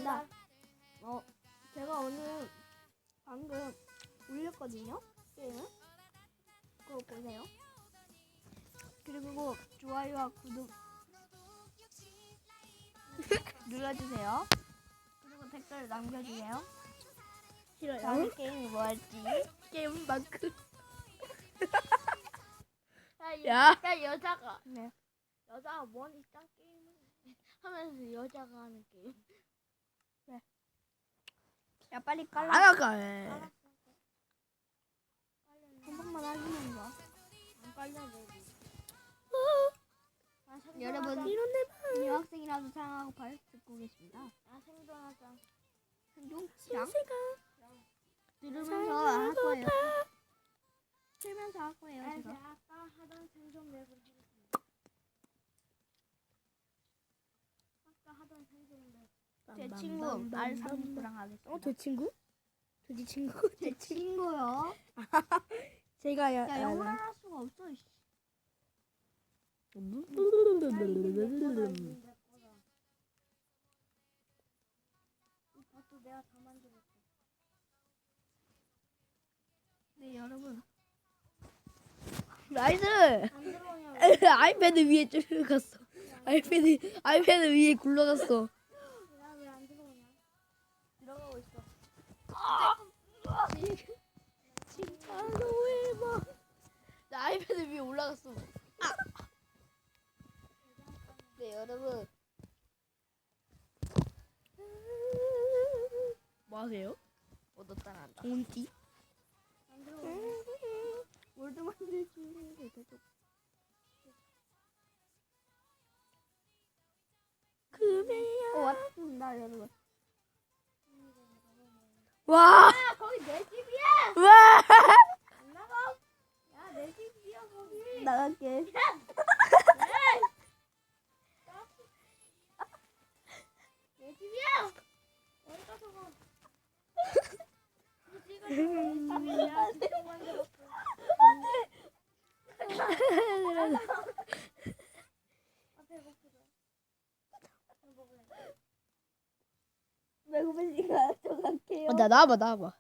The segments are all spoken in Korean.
죄송합니다. 제가 오늘 방금 올렸거든요. 게임을. 그거 보세요. 그리고 좋아요와 구독 눌러주세요. 그리고 댓글 남겨주세요. 싫어요. 다음 게임이 뭐 할지. 게임 만큼. 야, 야 여자가 네. 여자가 머리 짠 게임을 하면서 여자가 하는 게임. 야 빨리 깔라. 알아가. 한 번만 하시는 거. 안 깔려내고. 여러분 여학생이라도 사랑하고 발 듣고 계십니다. 생존하자. 한종치랑 들으면서 할 거예요. 틀면서 할 거예요. 제가. 아까 하던 생존 맵을 해보겠습니다. 아까 하던 생존 맵. 제 친구 R30랑 하겠습니다. 제 친구? 제 친구? 제 친구요. 제가 야 영어를 할 수가 없어. 이씨. 이것도 내가 다 만들었어. 네 여러분. 나이스. 안 들어오냐고. 아이패드 위에 쭉 갔어. 아이패드 위에 굴러갔어. 왜 안 들어오냐? 들어가고 있어. 진짜 너무 나 아이패드 위에 올라갔어. 네 여러분. 뭐 하세요? 너 따라한다. 돈띠? 안 들어오냐? 월드 만들 준비해 계속. 그래야. 왔습니다 여러분. 와. 거기 내 집이야. 와. 안 나가. 야 내 집이야 거기. 나갈게. 내 집이야. 어디 가서 가. 집이가 내 집이야. 직접 만들었어. 아 배고프다. 배고프네. 배고프니까 저 갈게요. 나 나와봐.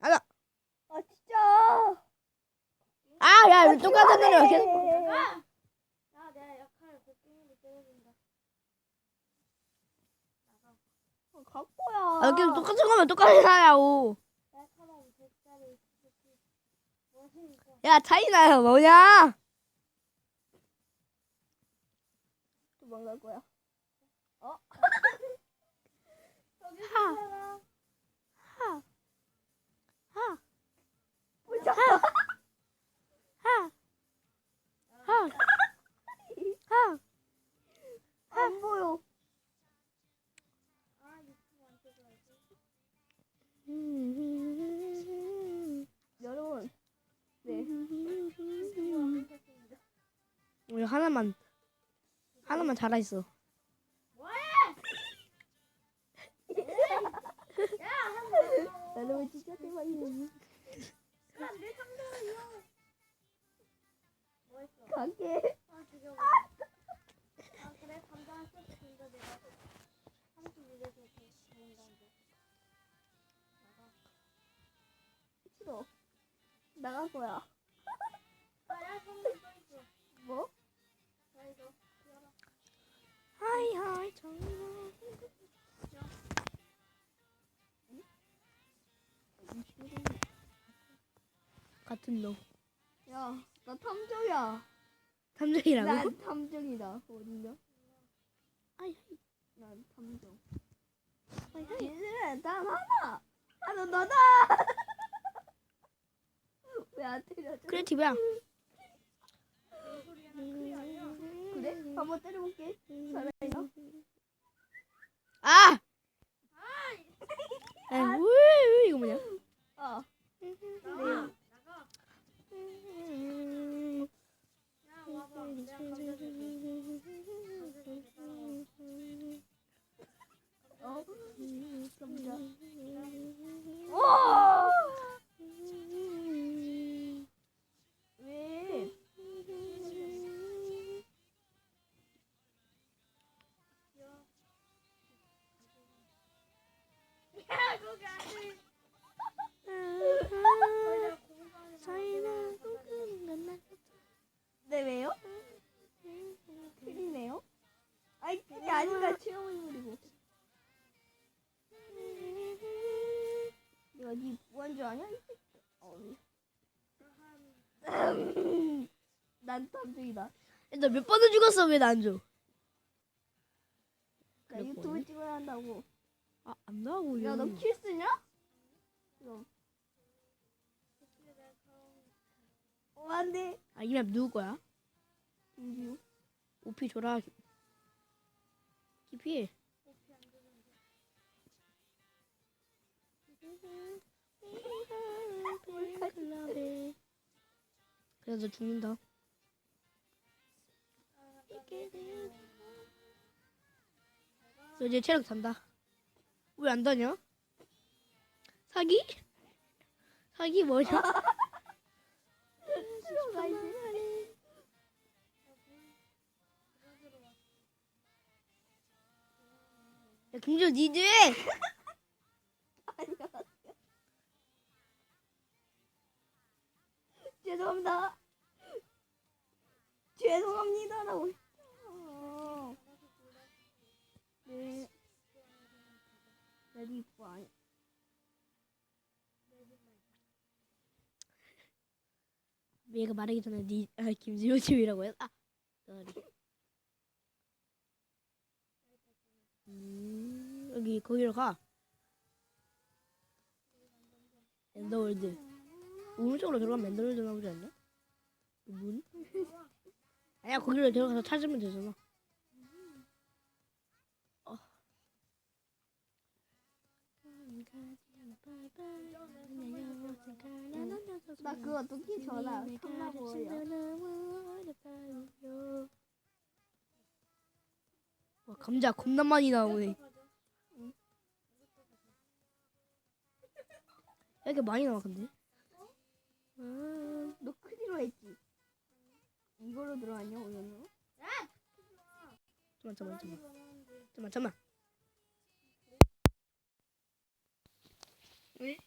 아 진짜. 아, 야, 똑같은 노래 계속. 야! 야 내가 약할 복싱으로 때려준다. 갈 거야. 아, 계속 똑같은 거면 똑같이 나야오. 약하다고 대짜리 멋있니까. 야, 차이나요, 뭐냐? 도망갈 거야. 저기 하. 있잖아. 안 보여. 아 유튜브 안 찍어야지. 여러분. 네. 유튜브 안 찍었습니다. 우리 하나만 잘하있어. 여러분 진짜 대박이네. 야내 상자요. 뭐 했어? 갈게. 아 죽여버려. 아 그래 감자 세트 준다 내가. 32개에서 준다는데. 싫어. 나갈 거야. 아야 선물 또 있어. 뭐? 자 이거 열어. 하이, 정말. 같은 놈. 야, 나 탐정이야. 탐정이라고? 난 탐정이다. 어딨냐? 아이, 난 탐정. 하이. 이제 단 하나. 하나 너다. 왜 안 때려줘? 크리에이티브야. 그래? 한번 때려볼게. 살아있나? 아! 이거 뭐냐? 아. 나가. 나가. 야 와봐. 내가 감자 줄게. 감자 줄게 따라와. 감자. 오! 왜? 아니죠? 틀리네요. 아이 그게 아닌가 체험 인물이고. 내가 네 뭐한 줄 아냐? 이 새끼. 난 탐정이다. 너 몇 번을 죽었어? 왜 나 안 줘? 나 유튜브 찍어야 한다고. 아, 안 나오고. 야, 너 킬 쓰냐? 너. 안 돼. 아, 이 맵 누구 거야? 김지우. 오피 줘라. 깊이. 그래서 죽는다. 너 이제 체력 단다. 왜 안 다냐? 사기? 사기 뭐냐? 야, 김지호 니들! 죄송합니다. 죄송합니다라고. 네. 나도 이뻐 아니. 얘가 말하기 전에 김지호 집이라고 했. 아, sorry. 여기 거기로 가. 엔더월드. 오른쪽으로 들어가면 엔더월드 나오지 않냐? 문? 아니야, 거기로 들어가서 찾으면 되잖아. 나 그거 듣기 전화 탐나고요. 와, 감자 겁나 많이 나오네. 이렇게 많이 나와 근데. 너 크기로 했지? 이걸로 들어왔냐 오늘은? 잠깐만. 왜?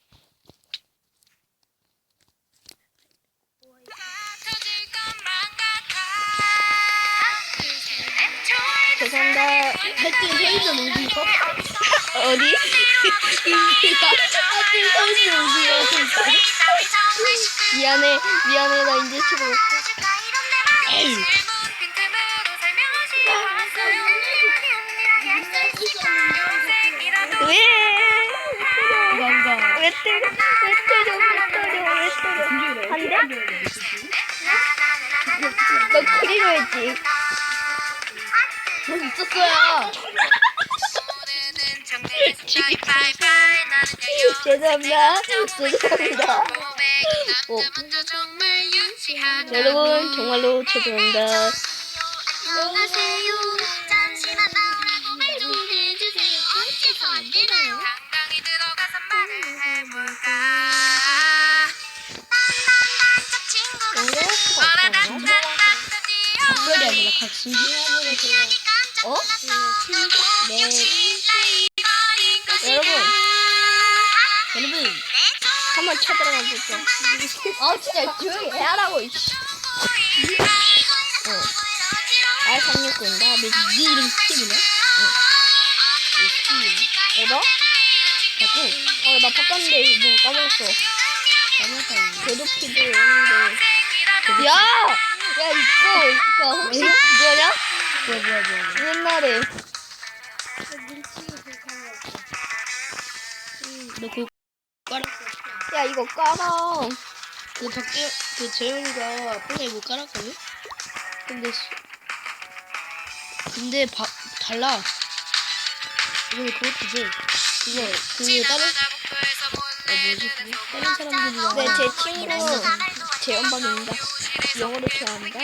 죄송합니다. 하여튼 서있는 어디 있어? 어디? 하여튼 서있는 어디야? 미안해 나 이제 치고. 에이. 왜? 뭔가. 왜 때려? 안 돼? 너 크기로 했지? 뭐 있었어요? 죄송합니다. 여러분 정말로 죄송합니다. 각별이 아니라 각신. 어? 네. 여러분 한번 쳐들어가 볼게요. 아 진짜 조용히 해라고 이씨. 아 369인가? 네 이름 스티브네? 너? 자꾸? 나 바꿨는데 눈 까먹었어. 괴롭히도 했는데. 야 이거 야 혹시 그거냐? 뭐야. 옛날에 너 그거 깔았어. 야 이거 깔아. 그 밖에 그 재영이가 폰에 못 깔았거든? 근데 달라. 이거 그것도 돼. 그거 다른 사람들이랑. 네, 제 친구는 재연방입니다. 영어로 좋아합니다.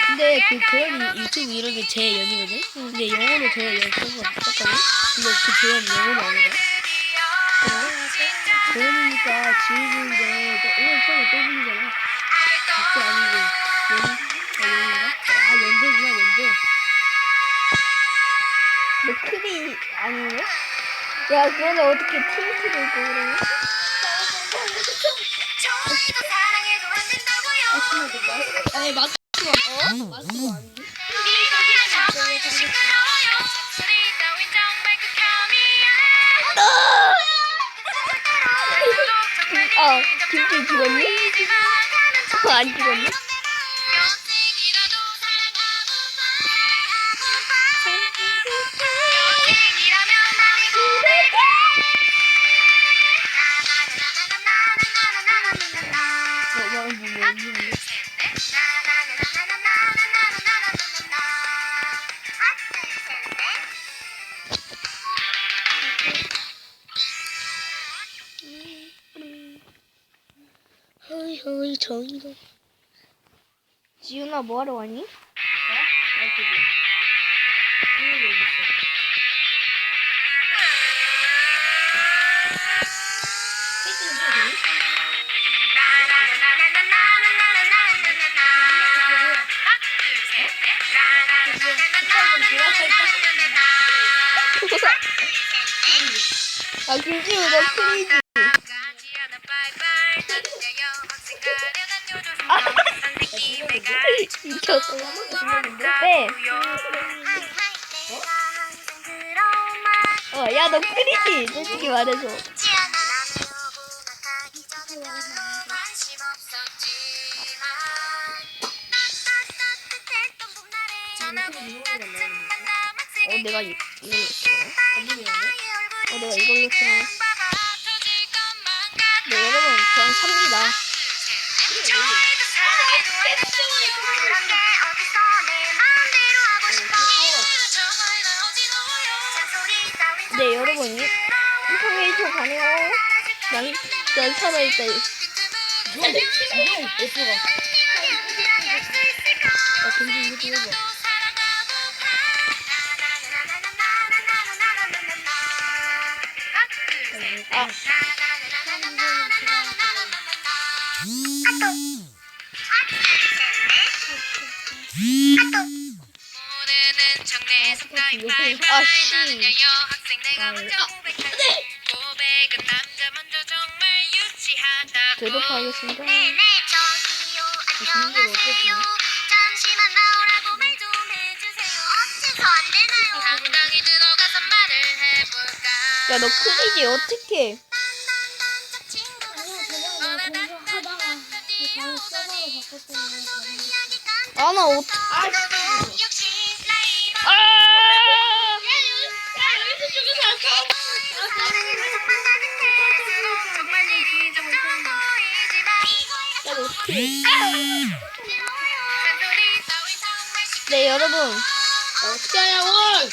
근데 그 재현이 유튜브 이름이 재연이거든? 근데 영어로 재연 썼거든? 근데 그 재연 영어로 아는 거야? 재연이니까 지우는데 오늘 처음에 떠보이잖아. 그게 아니고 연인가? 아 연재구나 연재. 너 크리 아니네? 야 그런데 어떻게 TNT를 입고 그러냐? 아니 마스크가 마스크가 안 돼? 아, 김치 죽었니? 안 죽었니? 허이 정이다. 지훈아 뭐하러 왔니? 아 김지훈 너 큰이지? 미쳤어. 네. 야 너 큰이지? 솔직히 말해서. 내가 이걸로 했어. 내가 이걸로 했어. 네 여러분 전 삽니다. 네 여러분 인포메이션 가네요. 난 살아있다. 근데 이거 좀 해봐. 대답하겠습니다. 야 너 큰이지 어떡해? 아 나 어떡해? 네 여러분 어떻게 하냐고!